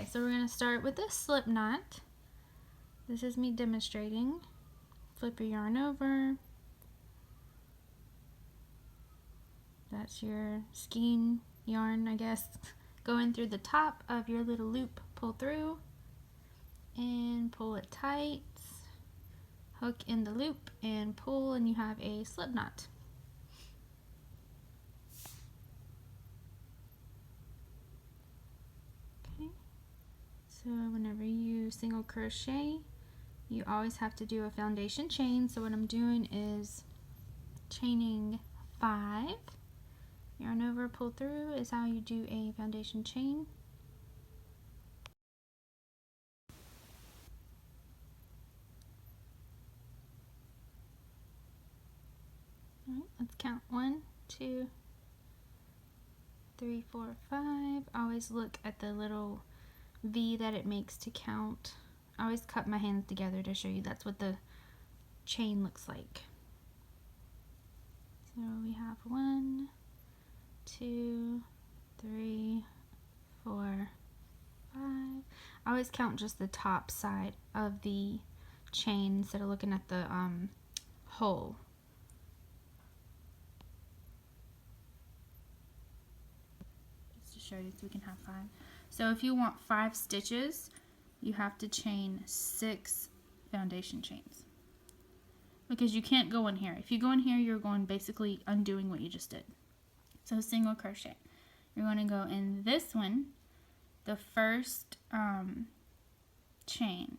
so we're going to start with this slip knot. This is me demonstrating. Flip your yarn over. That's your skein yarn, I guess. Go in through the top of your little loop, pull through, and pull it tight. Hook in the loop and pull, and you have a slip knot. Okay, so whenever you single crochet, you always have to do a foundation chain. So what I'm doing is chaining 5. Yarn over, pull through is how you do a foundation chain. Alright, let's count 1, 2, 3, 4, 5. Always look at the little V that it makes to count. I always cut my hands together to show you that's what the chain looks like. So we have 1, 2, 3, 4, 5. I always count just the top side of the chain instead of looking at the hole. Just to show you so we can have 5. So if you want 5 stitches, you have to chain 6 foundation chains. Because you can't go in here. If you go in here, you're going basically undoing what you just did. So single crochet. You're going to go in this one, the first chain.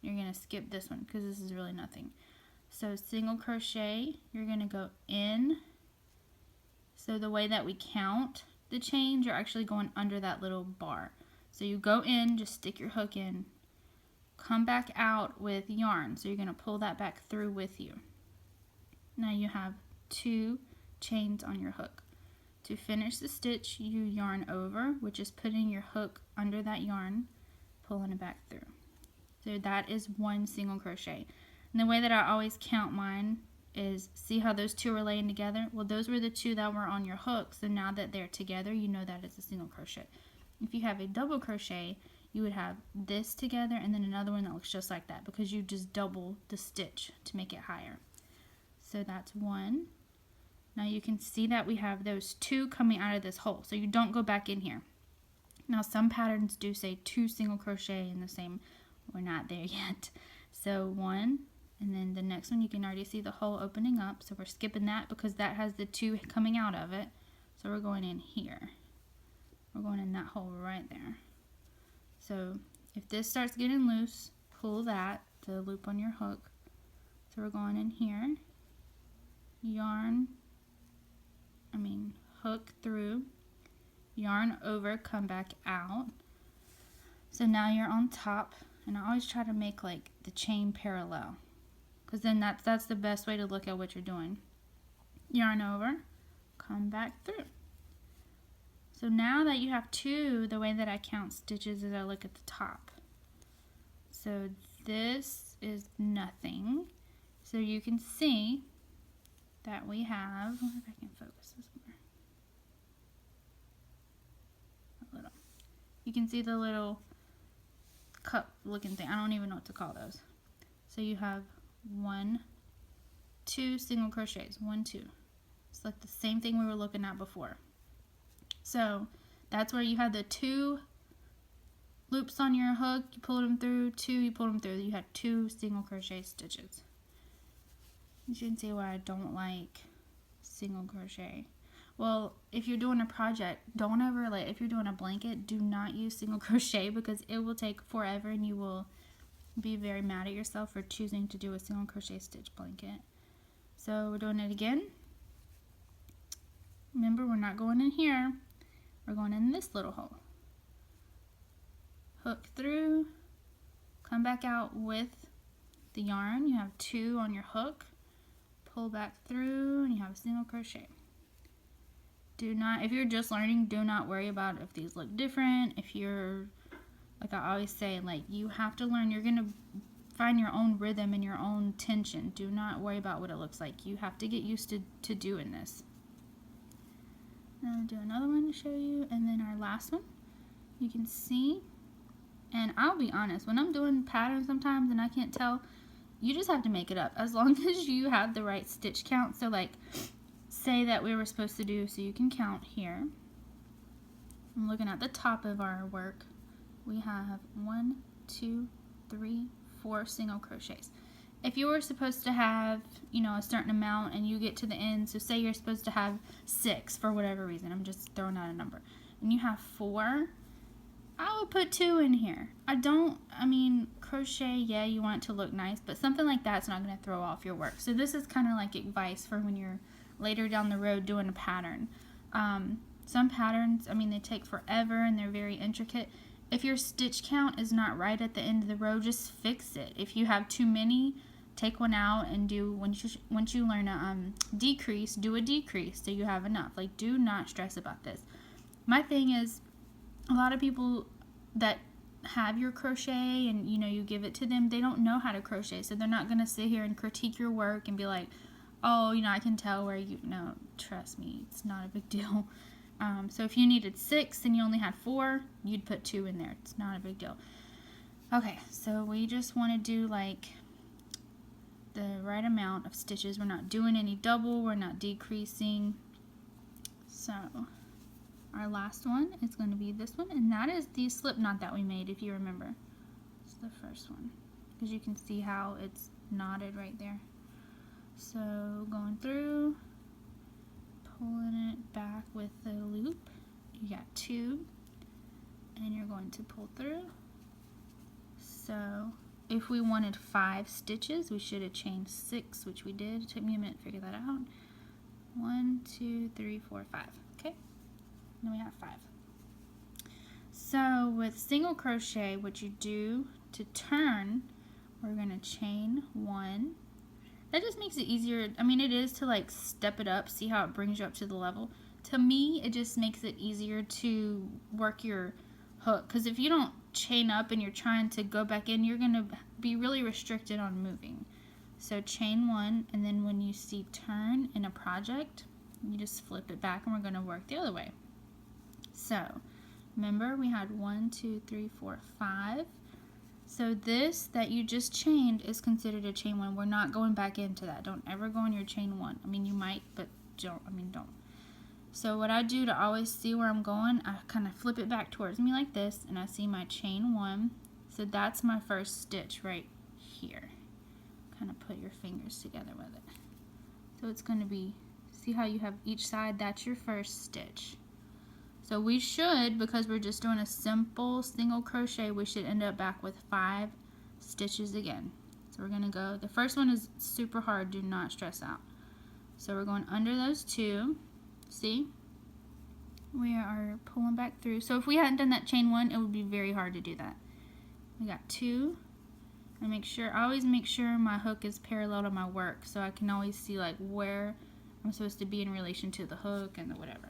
You're going to skip this one because this is really nothing. So single crochet, you're going to go in. So the way that we count the chains, you're actually going under that little bar. So you go in, just stick your hook in, come back out with yarn. So you're going to pull that back through with you. Now you have 2 chains on your hook. To finish the stitch, you yarn over, which is putting your hook under that yarn, pulling it back through. So that is 1 single crochet. And the way that I always count mine is, see how those 2 are laying together? Well, those were the 2 that were on your hook, so now that they're together, you know that it's a single crochet. If you have a double crochet, you would have this together and then another one that looks just like that because you just double the stitch to make it higher. So that's 1. Now you can see that we have those 2 coming out of this hole, so you don't go back in here. Now some patterns do say 2 single crochet in the same, we're not there yet. So 1, and then the next one you can already see the hole opening up, so we're skipping that because that has the 2 coming out of it. So we're going in here. We're going in that hole right there. So if this starts getting loose, pull that, the loop on your hook. So we're going in here, hook through, yarn over, come back out. So now you're on top, and I always try to make like the chain parallel, because then that's the best way to look at what you're doing. Yarn over, come back through. So now that you have 2, the way that I count stitches is I look at the top. So this is nothing. So you can see that we have, I wonder if I can focus this more. A little. You can see the little cup looking thing. I don't even know what to call those. So you have 1, 2 single crochets, 1, 2. It's like the same thing we were looking at before. So that's where you have the 2 loops on your hook, you pulled them through, 2, you pulled them through, you had 2 single crochet stitches. You can see why I don't like single crochet. Well, if you're doing a project, don't ever, like if you're doing a blanket, do not use single crochet because it will take forever and you will be very mad at yourself for choosing to do a single crochet stitch blanket. So we're doing it again. Remember, we're not going in here. We're going in this little hole. Hook through, come back out with the yarn. You have 2 on your hook. Pull back through, and you have a single crochet. Do not, if you're just learning, do not worry about if these look different. If you're, like I always say, like you have to learn. You're going to find your own rhythm and your own tension. Do not worry about what it looks like. You have to get used to doing this. Now I'll do another one to show you, and then our last one. You can see And I'll be honest, when I'm doing patterns sometimes and I can't tell, you just have to make it up as long as you have the right stitch count. So like, say that we were supposed to do, so you can count here. I'm looking at the top of our work. We have 1, 2, 3, 4 single crochets. If you were supposed to have, you know, a certain amount and you get to the end, so say you're supposed to have 6 for whatever reason, I'm just throwing out a number, and you have 4, I would put 2 in here. I mean, crochet, yeah, you want it to look nice, but something like that's not going to throw off your work. So this is kind of like advice for when you're later down the road doing a pattern. Some patterns, I mean, they take forever and they're very intricate. If your stitch count is not right at the end of the row, just fix it. If you have too many, take one out and do, once you learn a decrease, do a decrease so you have enough. Like, do not stress about this. My thing is, a lot of people that have your crochet and, you know, you give it to them, they don't know how to crochet, so they're not going to sit here and critique your work and be like, oh, you know, I can tell where you, no, trust me, it's not a big deal. So if you needed 6 and you only had 4, you'd put 2 in there. It's not a big deal. Okay, so we just want to do like the right amount of stitches. We're not doing any double, we're not decreasing. So our last one is going to be this one, and that is the slip knot that we made, if you remember. It's the first one, because you can see how it's knotted right there. So going through, pulling it back with the loop, you got 2, and you're going to pull through. So if we wanted 5 stitches, we should have chained 6, which we did. It took me a minute to figure that out. 1, 2, 3, 4, 5. Okay, then we have 5. So with single crochet, what you do to turn, we're going to chain 1. That just makes it easier. I mean, it is to like step it up, see how it brings you up to the level. To me, it just makes it easier to work your hook, because if you don't chain up and you're trying to go back in, you're going to be really restricted on moving. So chain 1, and then when you see turn in a project, you just flip it back, and we're going to work the other way. So remember, we had 1, 2, 3, 4, 5. So this that you just chained is considered a chain 1. We're not going back into that. Don't ever go in your chain 1. I mean, you might, but don't. So what I do to always see where I'm going, I kind of flip it back towards me like this, and I see my chain 1. So that's my first stitch right here. Kind of put your fingers together with it. So it's going to be, see how you have each side, that's your first stitch. So we should, because we're just doing a simple single crochet, we should end up back with 5 stitches again. So we're going to go, the first one is super hard, do not stress out. So we're going under those 2, see? We are pulling back through. So if we hadn't done that chain 1, it would be very hard to do that. We got 2, and make sure, I always make sure my hook is parallel to my work, so I can always see like where I'm supposed to be in relation to the hook and the whatever.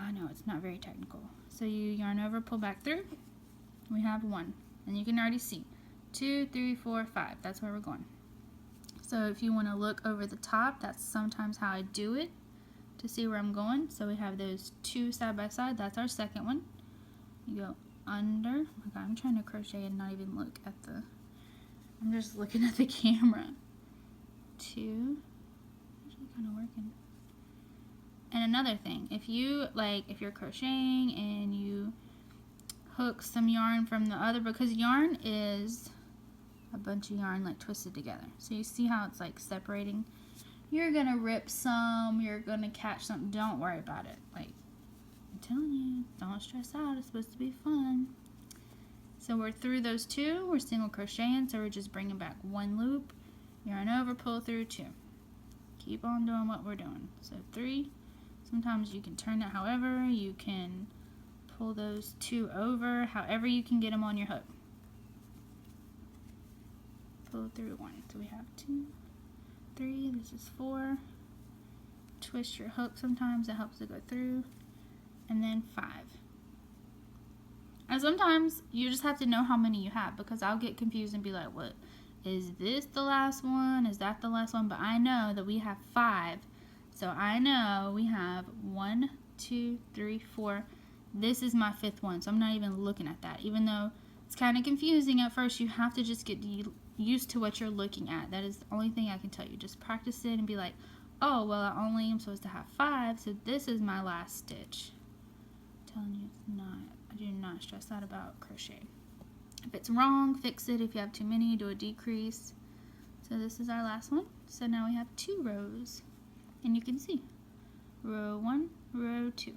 I know, it's not very technical. So you yarn over, pull back through. We have 1, and you can already see 2, 3, 4, 5. That's where we're going. So if you want to look over the top, that's sometimes how I do it to see where I'm going. So we have those 2 side by side. That's our second one. You go under. Oh my God, I'm trying to crochet and not even look at the, I'm just looking at the camera. 2. Actually kind of working. And another thing, if you're crocheting and you hook some yarn from the other, because yarn is a bunch of yarn like twisted together. So you see how it's like separating? You're gonna rip some, you're gonna catch something, don't worry about it. Like, I'm telling you, don't stress out, it's supposed to be fun. So we're through those 2, we're single crocheting, so we're just bringing back 1 loop, yarn over, pull through 2. Keep on doing what we're doing. So 3. Sometimes you can turn it however, you can pull those 2 over, however you can get them on your hook. Pull through 1. So we have 2, 3, this is 4. Twist your hook sometimes, it helps it go through. And then 5. And sometimes you just have to know how many you have, because I'll get confused and be like, what? Is this the last one? Is that the last one? But I know that we have 5. So I know we have 1, 2, 3, 4. This is my 5th one, so I'm not even looking at that. Even though It's kind of confusing at first. You have to just get used to what you're looking at. That is the only thing I can tell you. Just practice it and be like, oh, well, I only am supposed to have 5, so this is my last stitch. I'm telling you, it's not. I do not stress out about crochet. If it's wrong, fix it. If you have too many, do a decrease. So this is our last one. So now we have 2 rows. And you can see row 1, row 2.